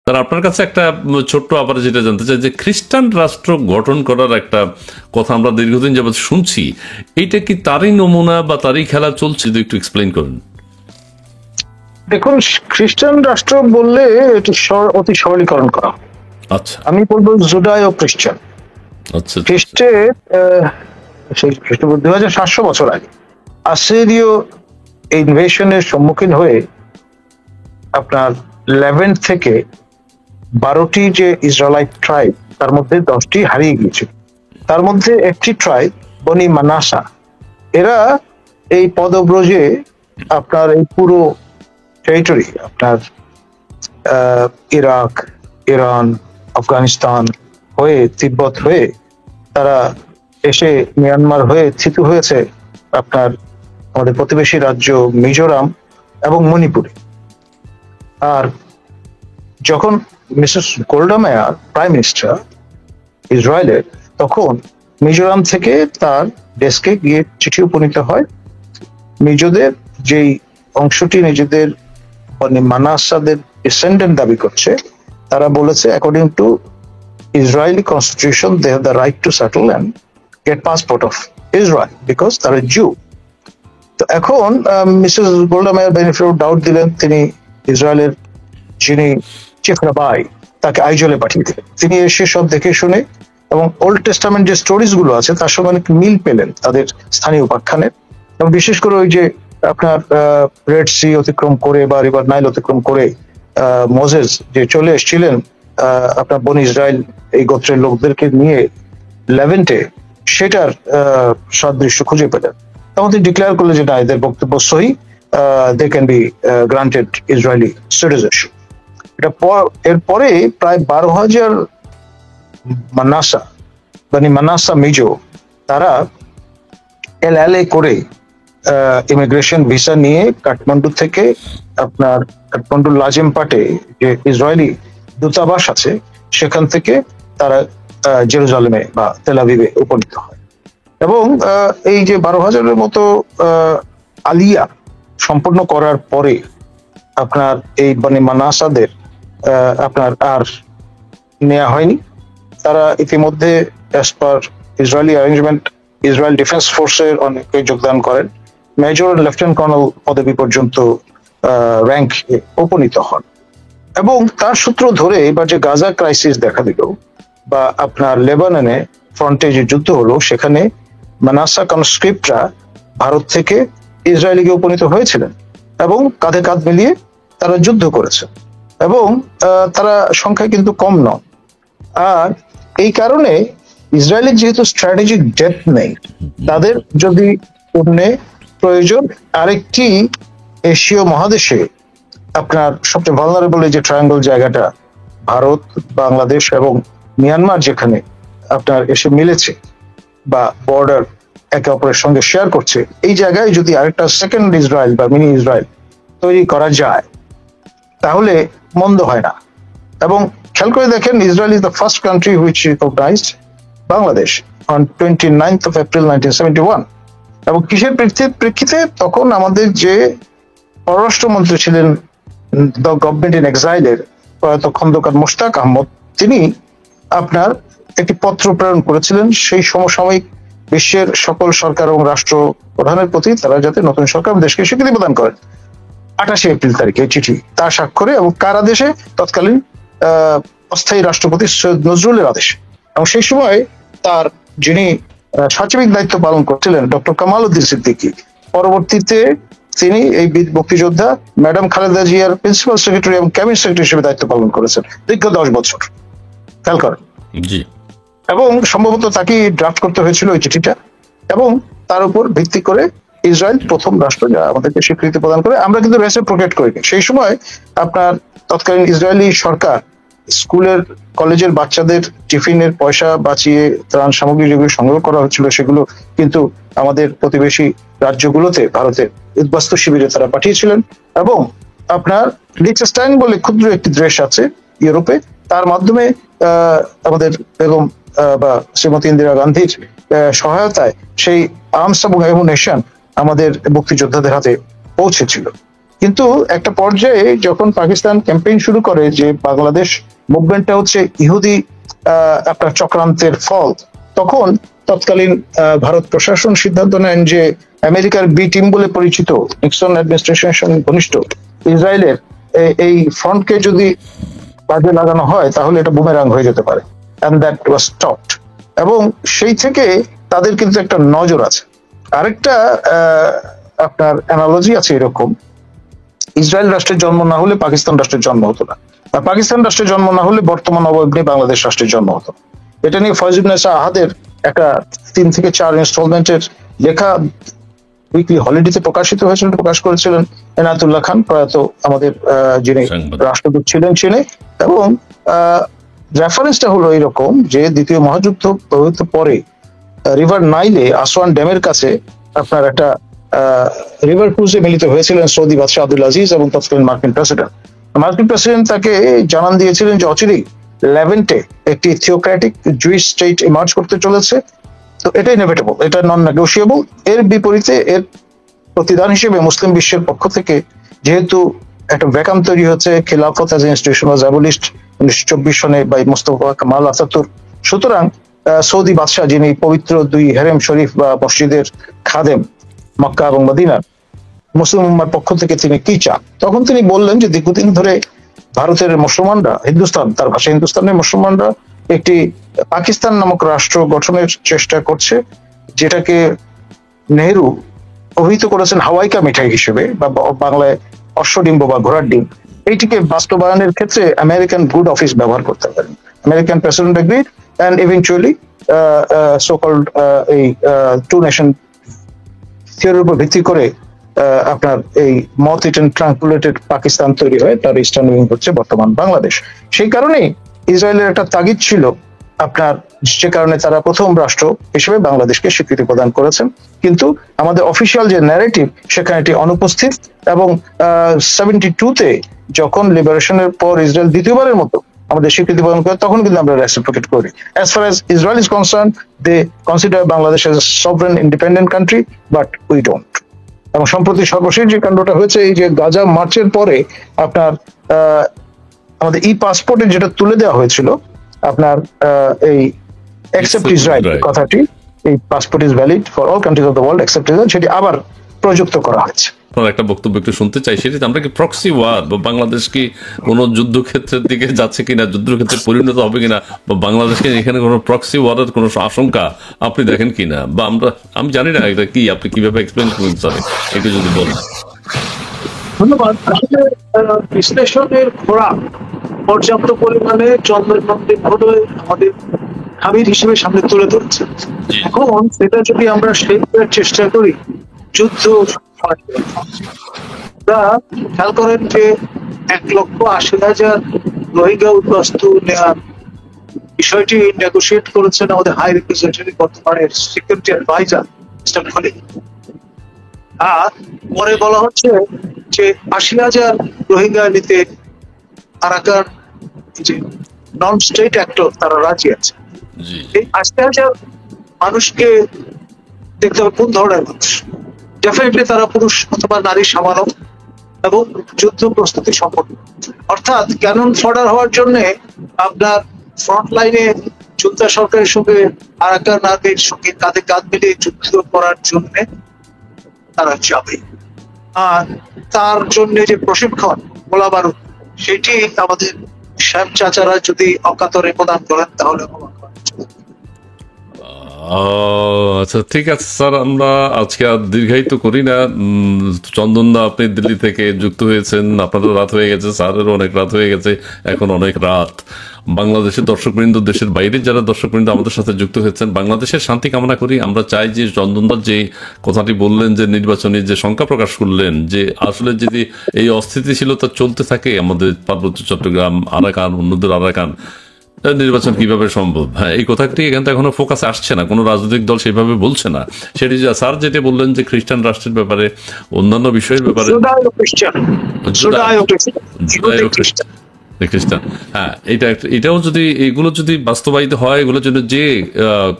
তার আপনার কাছে একটা ছোট্ট আবার যেটা জানতে চাই যে খ্রিস্টান রাষ্ট্র গঠন করার একটা কথা আমরা দীর্ঘদিন যাবৎ শুনছি, এইটা কি তারই নমুনা বা তারই খেলা চলছে, যদি একটু এক্সপ্লেইন করেন। দেখুন, খ্রিস্টান রাষ্ট্র বললে এটি অতি সরলীকরণ করা। আচ্ছা, আমি বলবো জুডায় ও খ্রিস্টান। আচ্ছা, খ্রিস্টে সেই খ্রিস্টপূর্ব 2700 বছর আগে আসিরীয় ইনভেশনের সম্মুখীন হয়ে আপনার লেভেন্ট থেকে 12টি যে ইসরায়েলাইট ট্রাইব, তার মধ্যে 10টি হারিয়ে গিয়েছিল। তার মধ্যে একটি ট্রাইব বনি মানাসা, এরা এই পদব্রজে আপনার এই পুরো টেরিটরি, আপনার ইরাক, ইরান, আফগানিস্তান হয়ে, তিব্বত হয়ে তারা এসে মিয়ানমার হয়ে স্থিত হয়েছে আপনার আমাদের প্রতিবেশী রাজ্য মিজোরাম এবং মণিপুরে। আর যখন মিসেস গোল্ডা মেয়ার প্রাইম মিনিস্টার ইসরায়েলের, তখন মিজোরাম থেকে তার ডেস্কে গিয়ে চিঠি উপনীত হয়। মিজোদের যেই অংশটি নিজেদের মানে মানাসাদের ডিসেন্ডেন্ট দাবি করছে, তারা বলেছে according to Israeli constitution they have the right to settle and get passport of Israel because তারা জু। তো এখন Mrs Golda Meir benefit of doubt দিলেন। তিনি ইসরায়েলের যিনি চিফ রাবাই, তাকে আইজলে পাঠিয়ে দিলেন। তিনি এসে সব দেখে শুনে এবং ওল্ড টেস্টামেন্ট যে স্টোরিজ গুলো আছে তার সঙ্গে অনেক মিল পেলেন তাদের স্থানীয় উপাখ্যানের। এবং বিশেষ করে ওই যে আপনার রেড সি অতিক্রম করে বা রিভার নাইল অতিক্রম করে মোজেস যে চলে এসেছিলেন আপনার বনি ইসরায়েল এই গোত্রের লোকদেরকে নিয়ে লেভেন্টে, সেটার সাদৃশ্য খুঁজে পেলেন। তখন তিনি ডিক্লেয়ার করলেন যে না, এদের বক্তব্য সহি, they can be granted Israeli citizenship. এটা এরপরে প্রায় 12,000 মানাসা মানে মানাসা মিজো, তারা এলএলএ করে ইমিগ্রেশন ভিসা নিয়ে কাঠমান্ডু থেকে আপনার কাঠমান্ডুর লাজেমপাটে যে ইসরায়েলি দূতাবাস আছে সেখান থেকে তারা জেরুজালেমে বা তেল আভিভে উপনীত হয়। এবং এই যে 12,000-এর মতো আলিয়া সম্পন্ন করার পরে আপনার এই মানে মানাসাদের আপনার আর নেওয়া হয়নি। তারা ইতিমধ্যে as per Israeli arrangement Israel defence ফোর্সের অনেকে যোগদান করেন, মেজর লেফটেন্যান্ট কর্নেল পদবি পর্যন্ত র্যাঙ্ক উপনীত হন। এবং তার সূত্র ধরে এবার যে গাজা ক্রাইসিস দেখা দিল বা আপনার লেবাননে ফ্রন্টে যে যুদ্ধ হলো, সেখানে মানাসা কনস্ক্রিপ্টরা ভারত থেকে ইসরায়েলে গিয়ে উপনীত হয়েছিলেন এবং কাঁধে কাঁধ মিলিয়ে তারা যুদ্ধ করেছে এবং তারা সংখ্যায় কিন্তু কম নয়। আর এই কারণে ইসরায়েলের যেহেতু স্ট্র্যাটেজিক ডেপথ নেই, তাদের যদি পণ্যে প্রয়োজন আরেকটি এশীয় মহাদেশে আপনার সবচেয়ে ভালনারেবল এই যে ট্রায়াঙ্গল জায়গাটা ভারত, বাংলাদেশ এবং মিয়ানমার যেখানে আপনার এসে মিলেছে বা বর্ডার একে অপরের সঙ্গে শেয়ার করছে, এই জায়গায় যদি আরেকটা সেকেন্ড ইসরায়েল বা মিনি ইসরায়েল তৈরি করা যায় তাহলে মন্দ হয় না। এবং খেয়াল করে দেখেন, Israel is the first country which recognized Bangladesh on 29th of April 1971। এবং কিসের প্রেক্ষিতে? তখন আমাদের যে পররাষ্ট্রমন্ত্রী ছিলেন দ্য গভর্নমেন্ট ইন এক্সাইলের প্রয়াত খন্দকার মোশতাক আহমদ, তিনি আপনার একটি পত্র প্রেরণ করেছিলেন সেই সমসাময়িক বিশ্বের সকল সরকার এবং রাষ্ট্র প্রধানের প্রতি, তারা যাতে নতুন সরকার দেশকে স্বীকৃতি প্রদান করেন। 28 এপ্রিল তারিখে চিঠি তার স্বাক্ষরে এবং কার আদেশে? তৎকালীন অস্থায়ী রাষ্ট্রপতি সৈয়দ নজরুলের আদেশে। এবং সেই সময় তার যিনি সচিবিক দায়িত্ব পালন করছিলেন ডক্টর কামাল উদ্দিন সিদ্দিকী, পরবর্তীতে তিনি এই মুক্তিযোদ্ধা ম্যাডাম খালেদা জিয়ার প্রিন্সিপাল সেক্রেটারি এবং ক্যাবিনেট সেক্রেটারি হিসেবে দায়িত্ব পালন করেছেন দীর্ঘ 10 বছর। খেয়াল করেন। এবং সম্ভবত তাকে ড্রাফট করতে হয়েছিল ওই চিঠিটা, এবং তার উপর ভিত্তি করে ইসরায়েল প্রথম রাষ্ট্র যা আমাদেরকে স্বীকৃতি প্রদান করে। আমরা কিন্তু রেসিপ্রোকেট করিনি। সেই সময় আপনার তৎকালীন ইসরায়েলি সরকার স্কুলের কলেজের বাচ্চাদের টিফিনের পয়সা বাঁচিয়ে ত্রাণ সামগ্রী যেগুলো সংগ্রহ করা হচ্ছিল সেগুলো কিন্তু আমাদের প্রতিবেশী রাজ্যগুলোতে ভারতের উদ্বাস্তু শিবিরে তারা পাঠিয়েছিলেন। এবং আপনার লিচেস্টাইন বলে ক্ষুদ্র একটি দেশ আছে ইউরোপে, তার মাধ্যমে আমাদের বেগম বা শ্রীমতী ইন্দিরা গান্ধীর সহায়তায় সেই আর্মস এবং অ্যামুনেশন আমাদের মুক্তিযোদ্ধাদের হাতে পৌঁছেছিল। কিন্তু একটা পর্যায়ে যখন পাকিস্তান ক্যাম্পেইন শুরু করে যে বাংলাদেশ মুভমেন্টটা হচ্ছে ইহুদি আপনার চক্রান্তের ফল, তখন তৎকালীন ভারত প্রশাসন সিদ্ধান্ত নেন যে আমেরিকার বি টিম বলে পরিচিত নিক্সন অ্যাডমিনিস্ট্রেশনের সঙ্গে ঘনিষ্ঠ ইসরায়েলের এই ফ্রন্টকে যদি কাজে লাগানো হয় তাহলে এটা বুমেরাং হয়ে যেতে পারে, এন্ড দ্যাট ওয়াজ স্টপড। এবং সেই থেকে তাদের কিন্তু একটা নজর আছে। আরেকটা আপনার অ্যানালজি আছে এরকম, ইসরায়েল রাষ্ট্রের জন্ম না হলে পাকিস্তান রাষ্ট্রের জন্ম হতো না, আর পাকিস্তান রাষ্ট্রের জন্ম না হলে বর্তমান অবয়ব নিয়ে বাংলাদেশ রাষ্ট্রের জন্ম হতো না। এটা নিয়ে ফয়জুন্নেসা আহাদের একটা 3 থেকে 4 ইনস্টলমেন্টের লেখা উইকলি হলিডেতে প্রকাশিত হয়েছিল, প্রকাশ করেছিলেন এনায়েতুল্লাহ খান, প্রয়াত আমাদের যিনি রাষ্ট্রদূত ছিলেন চীনে। এবং রেফারেন্সটা হলো এরকম যে দ্বিতীয় মহাযুদ্ধ পরে রিভার নাইলে আসওয়ান ড্যামের কাছে আপনার একটা রিভার ক্রুজে মিলিত হয়েছিলেন সৌদি বাদশাহ আব্দুল আজিজ এবং তৎকালীন মার্কিন প্রেসিডেন্ট। মার্কিন প্রেসিডেন্ট তাকে জানান দিয়েছিলেন যে অচিরেই লেভেন্টে একটি থিওক্রেটিক জুইশ স্টেট ইমার্জ করতে চলেছে, তো এটা ইনএভিটেবল, এটা নন নেগোশিয়েবল। এর বিপরীতে এর প্রতিদান হিসেবে মুসলিম বিশ্বের পক্ষ থেকে যেহেতু একটা ভ্যাকাম তৈরি হচ্ছে, খিলাফত অ্যাজ ইনস্টিটিউশন ওয়াজ অ্যাবলিশড 1924 সনে বাই মোস্তফা কামাল আতাতুর্ক, সুতরাং সৌদি বাদশাহ যিনি পবিত্র 2 হেরেম শরীফ বা মসজিদের খাদেম মক্কা এবং মদিনার, মুসলিম উম্মার পক্ষ থেকে তিনি কি চান? তখন তিনি বললেন যে দীর্ঘদিন ধরে ভারতের মুসলমানরা, হিন্দুস্তান, তার ভাষা হিন্দুস্তানের মুসলমানরা একটি পাকিস্তান নামক রাষ্ট্র গঠনের চেষ্টা করছে, যেটাকে নেহেরু অভিহিত করেছেন হাওয়াইকা মিঠাই হিসেবে, বা বাংলায় অশ্বডিম্ব বা ঘোড়ার ডিম। এইটিকে বাস্তবায়নের ক্ষেত্রে আমেরিকান গুড অফিস ব্যবহার করতে পারেন। American president agreed and eventually so called এই 2 নেশন থিওরির উপর ভিত্তি করে আপনার এই মথ ইটেন ট্রাঙ্কুলেটেড পাকিস্তান তৈরি হয়, তার ইস্টার্ন উইং হচ্ছে বর্তমান বাংলাদেশ। সেই কারণেই ইসরায়েলের একটা তাগিদ ছিল আপনার, যে কারণে তারা প্রথম রাষ্ট্র হিসেবে বাংলাদেশকে স্বীকৃতি প্রদান করেছেন। কিন্তু আমাদের অফিসিয়াল যে ন্যারেটিভ সেখানে এটি অনুপস্থিত। এবং 72-তে যখন লিবারেশনের পর ইসরায়েল দ্বিতীয়বারের মতো আমাদের স্বীকৃতি প্রদান করে, তখন কিন্তু আমরা রেসিপ্রোকেট করি। As far as Israel is concern, they consider Bangladesh as a sovereign independent country, but we don't. এবং সম্প্রতি সর্বশেষ যে কাণ্ডটা হয়েছে, এই যে গাজা মার্চের পরে আপনার আমাদের ই পাসপোর্টে যেটা তুলে দেওয়া হয়েছিল আপনার এই অ্যাকসেপ্ট ইসরায়েল কথাটি, এই passport is valid for all countries of the world accept Israel, সেটি আবার প্রযুক্ত করা হয়েছে। আপনার একটা বক্তব্য একটু শুনতে চাই, সেটি আমরা কি প্রক্সি ওয়ার বা বাংলাদেশ কি কোনো যুদ্ধক্ষেত্রের দিকে যাচ্ছে কিনা, যুদ্ধক্ষেত্রে পরিণত হবে কিনা, বা বাংলাদেশকে এখানে কোনো প্রক্সি ওয়ারের কোনো আশঙ্কা আপনি দেখেন কিনা, বা আমি জানি না এটা কি, আপনি কিভাবে এক্সপ্লেন করবেন স্যার, একটু যদি বলেন। ধন্যবাদ। আসলে বিশ্লেষণের খোরাক পর্যাপ্ত পরিমাণে চন্দ্রকান্তি ঘটে আমাদের হাবির হিসেবে সামনে তুলে ধরছে। এখন সেটা যদি আমরা শেষ করার চেষ্টা করি, যুদ্ধ খেয়াল করেন যে 1,80,000 রোহিঙ্গা উদ্বাস্তু নেওয়ার বিষয়টি নেগোশিয়েট করেছেন আমাদের হাই রিপ্রেজেন্টেটিভ, বর্তমানের সিকিউরিটি অ্যাডভাইজার মিস্টার খলিল। আর পরে বলা হচ্ছে যে 80,000 রোহিঙ্গা নিতে আরাকান যে নন স্টেট অ্যাক্টর তারা রাজি আছে। এই 80,000 মানুষকে দেখতে হবে কোন ধরনের মানুষ। ডেফিনেটলি তারা পুরুষ অথবা নারী সামানক এবং যুদ্ধ প্রস্তুতি সম্পন্ন, অর্থাৎ ক্যানন ফডার হওয়ার জন্য আপনার ফ্রন্ট লাইনে জুনতা সরকারের সঙ্গে আরাকান আর্মির সঙ্গে কাঁধে কাঁধ মিলিয়ে যুদ্ধ করার জন্য তারা যাবে। আর তার জন্য যে প্রশিক্ষণ, গোলা বারুদ, সেটি আমাদের শ্যাম চাচারা যদি অকাতরে প্রদান করেন তাহলে আচ্ছা, ঠিক আছে স্যার, আমরা আজকে আর দীর্ঘায়িত করি না। চন্দনদা, আপনি দিল্লি থেকে যুক্ত হয়েছেন, আপনারও রাত হয়ে গেছে, স্যারেরও অনেক রাত হয়ে গেছে, এখন অনেক রাত। বাংলাদেশের দর্শকবৃন্দ, দেশের বাইরে যারা দর্শকবৃন্দ আমাদের সাথে যুক্ত হয়েছেন, বাংলাদেশের শান্তি কামনা করি। আমরা চাই যে চন্দনদার যে কথাটি বললেন, যে নির্বাচনী যে শঙ্কা প্রকাশ করলেন, যে আসলে যদি এই অস্থিতিশীলতা চলতে থাকে আমাদের পার্বত্য চট্টগ্রাম, আরাকান, অন্যদের আরাকান, নির্বাচন কিভাবে সম্ভব? হ্যাঁ, এই কথাটি এখানে এখনো ফোকাসে আসছে না, কোনো রাজনৈতিক দল সেভাবে বলছে না। সেটি স্যার যেটা বললেন যে খ্রিস্টান রাষ্ট্রের ব্যাপারে, অন্যান্য বিষয়ের ব্যাপারে, খ্রিস্টান। হ্যাঁ, এটাও যদি এগুলো যদি বাস্তবায়িত হয়, এগুলোর জন্য যে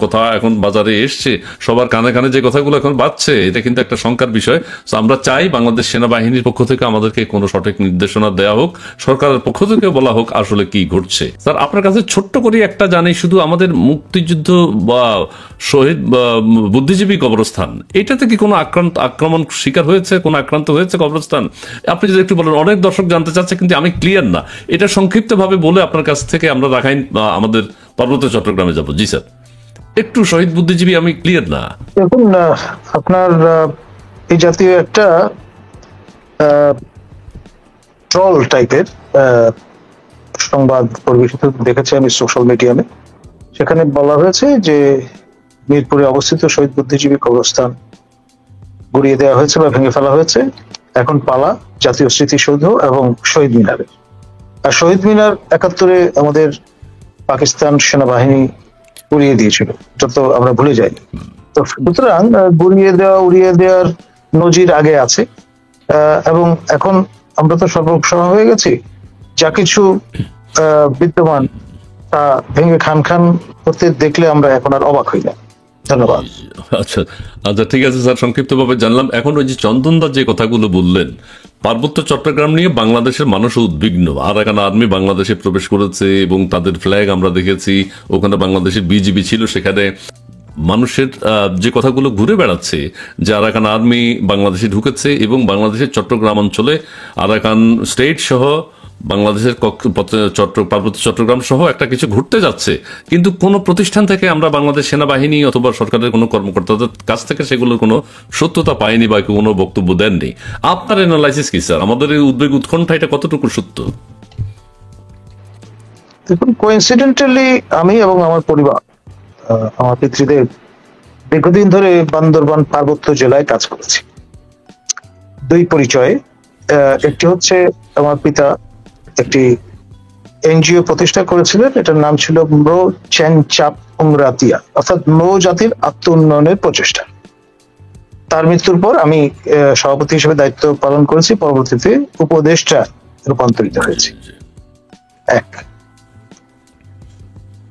কথা এখন বাজারে এসছে, সবার কানে কানে যে কথাগুলো এখন বাজছে, এটা কিন্তু একটা শঙ্কার বিষয়। তো আমরা চাই বাংলাদেশ সেনাবাহিনীর পক্ষ থেকে আমাদেরকে কোনো সঠিক নির্দেশনা দেওয়া হোক, সরকারের পক্ষ থেকে বলা হোক আসলে কি ঘটছে। স্যার, আপনার কাছে ছোট্ট করে একটা জানি, শুধু আমাদের মুক্তিযুদ্ধ বা শহীদ বা বুদ্ধিজীবী কবরস্থান, এটাতে কি কোনো আক্রমণ শিকার হয়েছে, কোনো আক্রান্ত হয়েছে কবরস্থান? আপনি যদি একটু বলেন, অনেক দর্শক জানতে চাচ্ছে কিন্তু আমি ক্লিয়ার না। এটা সংক্ষিপ্ত ভাবে বলে আপনার কাছ থেকে আমরা রাখাইন আমাদের পার্বত্য চট্টগ্রামে যাব। জি স্যার, একটু শহীদ বুদ্ধিজীবী আমি ক্লিয়ার না। দেখুন, আপনার এই জাতীয় একটা ট্রল টাইপের সংবাদ পরিবেশিত দেখেছি আমি সোশ্যাল মিডিয়ামে। সেখানে বলা হয়েছে যে মিরপুরে অবস্থিত শহীদ বুদ্ধিজীবী কবরস্থান গুড়িয়ে দেওয়া হয়েছে বা ভেঙে ফেলা হয়েছে। এখন পালা জাতীয় স্মৃতিসৌধ এবং শহীদ মিনারের। আর শহীদ মিনার ৭১-এ আমাদের পাকিস্তান সেনাবাহিনী উড়িয়ে দিয়েছিল, এটা তো আমরা ভুলে যাই। তো সুতরাং গুড়িয়ে দেওয়া উড়িয়ে দেওয়ার নজির আগে আছে, এবং এখন আমরা তো সর্বসময় হয়ে গেছি, যা কিছু বিদ্যমান তা ভেঙে খান খান করতে দেখলে আমরা এখন আর অবাক হই না। ধন্যবাদ। আচ্ছা আচ্ছা, ঠিক আছে স্যার, সংক্ষিপ্তভাবে জানলাম। এখন ওই যে চন্দনদা যে কথাগুলো বললেন, পার্বত্য চট্টগ্রাম নিয়ে বাংলাদেশের মানুষ উদ্বিগ্ন। আরাকান আর্মি বাংলাদেশে প্রবেশ করেছে এবং তাদের ফ্ল্যাগ আমরা দেখেছি, ওখানে বাংলাদেশের বিজিবি ছিল। সেখানে মানুষের যে কথাগুলো ঘুরে বেড়াচ্ছে যে আরাকান আর্মি বাংলাদেশে ঢুকেছে এবং বাংলাদেশের চট্টগ্রাম অঞ্চলে আরাকান স্টেট সহ বাংলাদেশের পার্বত্য চট্টগ্রাম সহ একটা কিছু ঘুরতে যাচ্ছে, কিন্তু কোনো প্রতিষ্ঠান থেকে আমরা বাংলাদেশ সেনাবাহিনী অথবা সরকারের কোনো কর্মকর্তাদের কাছ থেকে সেগুলোর কোনো সত্যতা পাইনি বা কোনো বক্তব্য দেননি। আপনার অ্যানালাইসিস কি স্যার? আমাদের এই উদ্বেগ উৎকণ্ঠা এটা কতটুকু সত্য? দেখুন, কোইন্সিডেন্টালি আমি এবং আমার পরিবার, আমার পিতৃদেব দীর্ঘদিন ধরে বান্দরবান পার্বত্য জেলায় কাজ করেছি। দুই পরিচয়ে, একটি হচ্ছে আমার পিতা একটি এনজিও প্রতিষ্ঠা করেছিলেন, এটার নাম ছিল ম্রো চেনচাপ উংরাতিয়া, অর্থাৎ ম্রো জাতির আত্ম উন্নয়নের প্রচেষ্টা। তার মৃত্যুর পর আমি সভাপতি হিসেবে দায়িত্ব পালন করেছি, পরবর্তীতে উপদেষ্টা রূপান্তরিত হয়েছে। এক,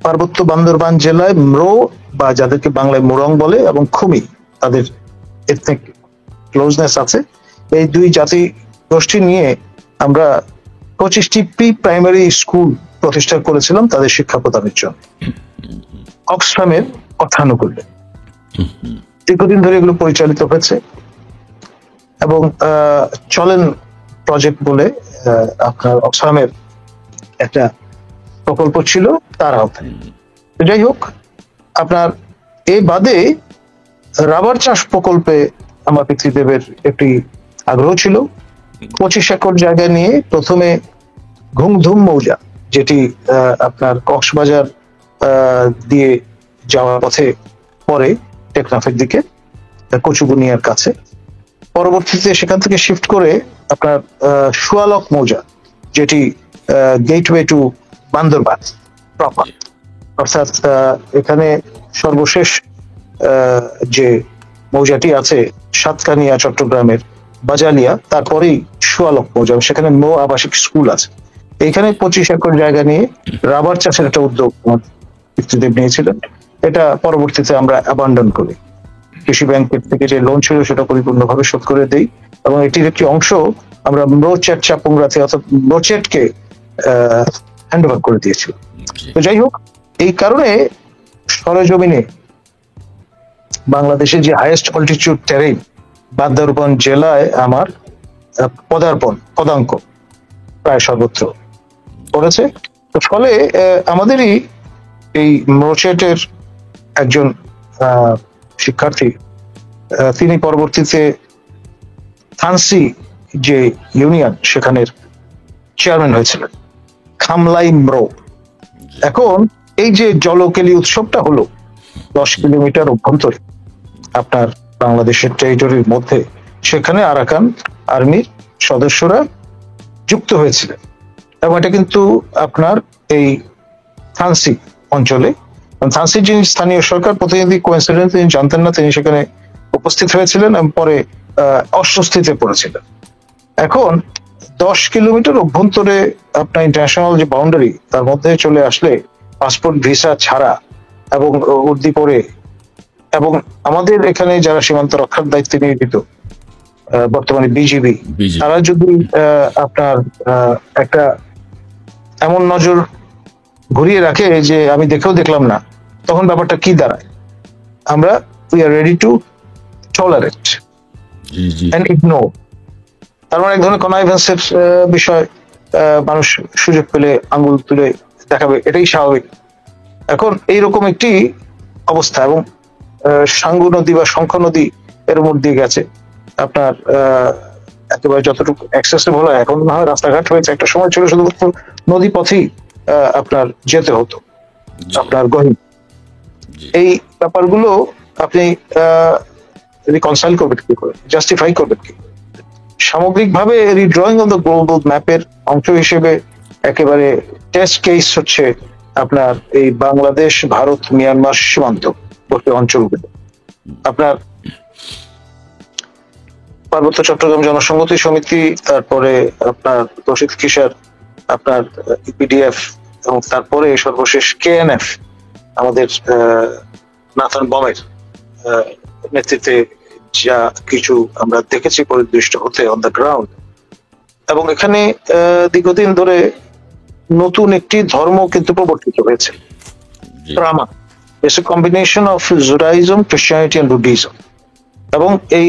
পার্বত্য বান্দরবান জেলায় ম্রো বা যাদেরকে বাংলায় মুরং বলে এবং খুমি, তাদের এথনিক ক্লোজনেস আছে। এই দুই জাতি গোষ্ঠী নিয়ে আমরা 25টি প্রি প্রাইমারি স্কুল প্রতিষ্ঠা করেছিলাম তাদের শিক্ষা প্রদানের জন্য, অক্সফামের অর্থানুকূল্যে। দীর্ঘদিন ধরে এগুলো পরিচালিত হয়েছে এবং চলেন প্রজেক্ট বলে আপনার অক্সফামের একটা প্রকল্প ছিল তার আওতায়। যাই হোক, আপনার এই বাদে রাবার চাষ প্রকল্পে আমার পিতৃদেবের একটি আগ্রহ ছিল। 25 একর জায়গা নিয়ে প্রথমে ঘুমধুম মৌজা, যেটি আপনার কক্সবাজার দিয়ে যাওয়ার পথে পরে টেকনাফের দিকে কচুবুনিয়ার কাছে, পরবর্তীতে সেখান থেকে শিফট করে আপনার সুয়ালক মৌজা, যেটি গেটওয়ে টু বান্দরবান প্রপার, অর্থাৎ এখানে সর্বশেষ যে মৌজাটি আছে সাতকানিয়া চট্টগ্রামের বাজালিয়া, তারপরেই সুয়ালক মৌজা, সেখানে নৌ আবাসিক স্কুল আছে। এইখানে 25 একর জায়গা নিয়ে রাবার চাষের একটা উদ্যোগ পিতৃদেব নিয়েছিলেন। এটা পরবর্তীতে আমরা অ্যাবান্ডন করি, কৃষি ব্যাংকের থেকে যে লোন ছিল সেটা পরিপূর্ণভাবে শোধ করে দেই এবং এটির একটি অংশ আমরা ম্রোচেট চাপুংরাতে অর্থাৎ ম্রোচেটকে হ্যান্ড ওভার করে দিয়েছিল। তো যাই হোক, এই কারণে সরেজমিনে বাংলাদেশের যে হাইয়েস্ট অল্টিটিউড টেরেন বান্দরবান জেলায় আমার পদাঙ্ক প্রায় সর্বত্র পড়েছে। তো ফলে আমাদেরই এই ম্রোচেটের একজন শিক্ষার্থী, তিনি পরবর্তীতে থানসি যে ইউনিয়ন সেখানের চেয়ারম্যান হয়েছিলেন, খামলাই ম্রো। এখন এই যে জলকেলি উৎসবটা হলো 10 কিলোমিটার অভ্যন্তরে আপনার বাংলাদেশের টেরিটরির মধ্যে, সেখানে আরাকান আর্মির সদস্যরা যুক্ত হয়েছিলেন এবং এটা কিন্তু আপনার এই থানসি অঞ্চলে, থানসির যিনি স্থানীয় সরকার প্রতিনিধি কোইন্সিডেন্ট তিনি জানতেন না, তিনি সেখানে উপস্থিত হয়েছিলেন এবং পরে অস্বস্তিতে পড়েছিলেন। এখন 10 কিলোমিটার অভ্যন্তরে আপনার ইন্টারন্যাশনাল যে বাউন্ডারি তার মধ্যে চলে আসলে পাসপোর্ট ভিসা ছাড়া এবং উর্দি পরে, এবং আমাদের এখানে যারা সীমান্ত রক্ষার দায়িত্বে নিয়োজিত বর্তমানে বিজিবি, তারা যদি আপনার একটা এমন নজর ঘুরিয়ে রাখে যে আমি দেখেও দেখলাম না, তখন ব্যাপারটা কি দাঁড়ায়? আমরা we are ready to tolerate and ignore. তার মানে এক ধরনের কনাইভেন্সের বিষয়, মানুষ সুযোগ পেলে আঙ্গুল তুলে দেখাবে, এটাই স্বাভাবিক। এখন এইরকম একটি অবস্থা, এবং সাঙ্গু নদী বা শঙ্খ নদী এর মধ্যে দিয়ে গেছে আপনার একেবারে যতটুকু অ্যাক্সেসেবল হয়। এখন না হয় রাস্তাঘাট হয়েছে, একটা সময় ছিল শুধুমাত্র নদী পথেই আপনার যেতে হতো আপনার গহীন। এই ব্যাপারগুলো আপনি রিকনসাইল করবেন কি করে, জাস্টিফাই করবেন কি? সামগ্রিকভাবে রিড্রয়িং অফ দ্য গ্লোবাল ম্যাপের অংশ হিসেবে একেবারে টেস্ট কেস হচ্ছে আপনার এই বাংলাদেশ, ভারত, মিয়ানমার সীমান্তবর্তী অঞ্চলগুলো। আপনার পার্বত্য চট্টগ্রাম জনসংহতি সমিতি, তারপরে আপনার তৌহিদ কিশোর, আপনার ইপিডিএফ, এবং তারপরে সর্বশেষ কেএনএফ আমাদের নাথান বমের নেতৃত্বে যা কিছু আমরা দেখেছি পরিদৃষ্ট হতে অন দ্য গ্রাউন্ড। এবং এখানে দীর্ঘদিন ধরে নতুন একটি ধর্ম কিন্তু প্রবর্তিত হয়েছে, ট্রামা। It's a combination of Judaism, Christianity and Buddhism. এবং এই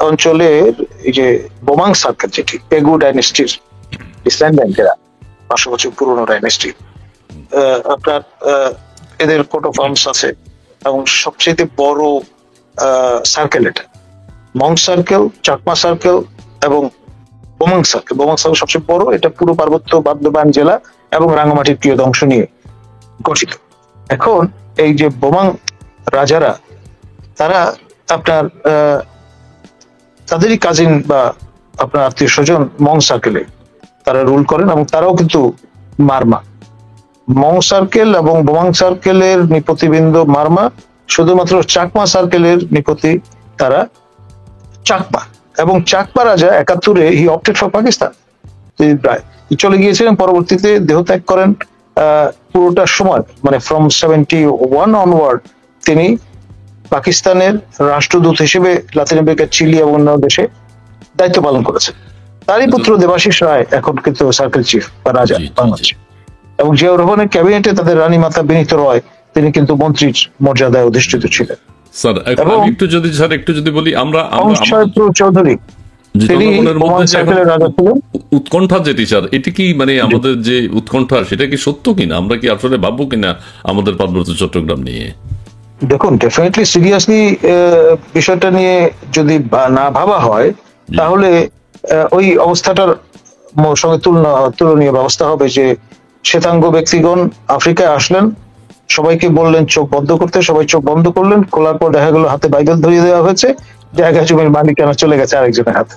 অঞ্চলের এই যে বোমাং সার্কেল, যেটি পেগু ডাইনেস্টির ডিসেন্ডেন্টেরা, 500 বছর পুরনো ডাইনেস্টি, আপনার এদের কোট অফ আর্মস আছে, এবং সবচেয়ে বড় সার্কেল এটা মং সার্কেল, চাকমা সার্কেল এবং বোমাং সার্কেল। বোমাং সার্কেল সবচেয়ে বড়, এটা পুরো পার্বত্য বান্দরবান জেলা এবং রাঙ্গামাটির প্রিয় অংশ নিয়ে গঠিত। এখন এই যে বোমাং রাজারা, তারা আপনার তাদেরই কাজিন বা আপনার আত্মীয় স্বজন মং সার্কেলে তারা রুল করেন, এবং তারাও কিন্তু মারমা। মং সার্কেল এবং বোমাং সার্কেলের নিপতিবৃন্দ মারমা, শুধুমাত্র চাকমা সার্কেলের নিপতি তারা চাকমা। এবং চাকমা রাজা 71-এ হি অপটেড ফর পাকিস্তান, চলে গিয়েছিলেন, পরবর্তীতে দেহত্যাগ করেন। পুরোটা সময় মানে ফ্রম 71 অনওয়ার্ড তিনি পাকিস্তানের রাষ্ট্রদূত হিসেবে লাতিন আমেরিকা, চিলি এবং অন্যান্য দেশে দায়িত্ব পালন করেছেন। তারই পুত্র দেবাশিস রায় এখন কিন্তু সার্কেল চিফ বা রাজা বাংলাদেশ। এবং জিয়াউর রহমানের ক্যাবিনেটে তাদের রানী মাতা বিনীত রয়, তিনি কিন্তু মন্ত্রীর মর্যাদায় অধিষ্ঠিত ছিলেন। স্যার একটু যদি বলি, আমরা চৌধুরী উৎকণ্ঠা যেটি, স্যার এটি কি মানে আমাদের যে উৎকণ্ঠা, সেটা কি সত্য কিনা? আমরা কি আসলে ভাববো কিনা আমাদের পার্বত্য চট্টগ্রাম নিয়ে? দেখুন, ডেফিনেটলি সিরিয়াসলি বিষয়টা নিয়ে যদি না ভাবা হয়, তাহলে ওই অবস্থাটার সঙ্গে তুলনীয় ব্যবস্থা হবে যে শ্বেতাঙ্গ ব্যক্তিগণ আফ্রিকায় আসলেন, সবাইকে বললেন চোখ বন্ধ করতে, সবাই চোখ বন্ধ করলেন, খোলার পর দেখা গেল হাতে বাইবেল ধরিয়ে দেওয়া হয়েছে, জায়গা জমির মালিকানা চলে গেছে আরেকজনের হাতে।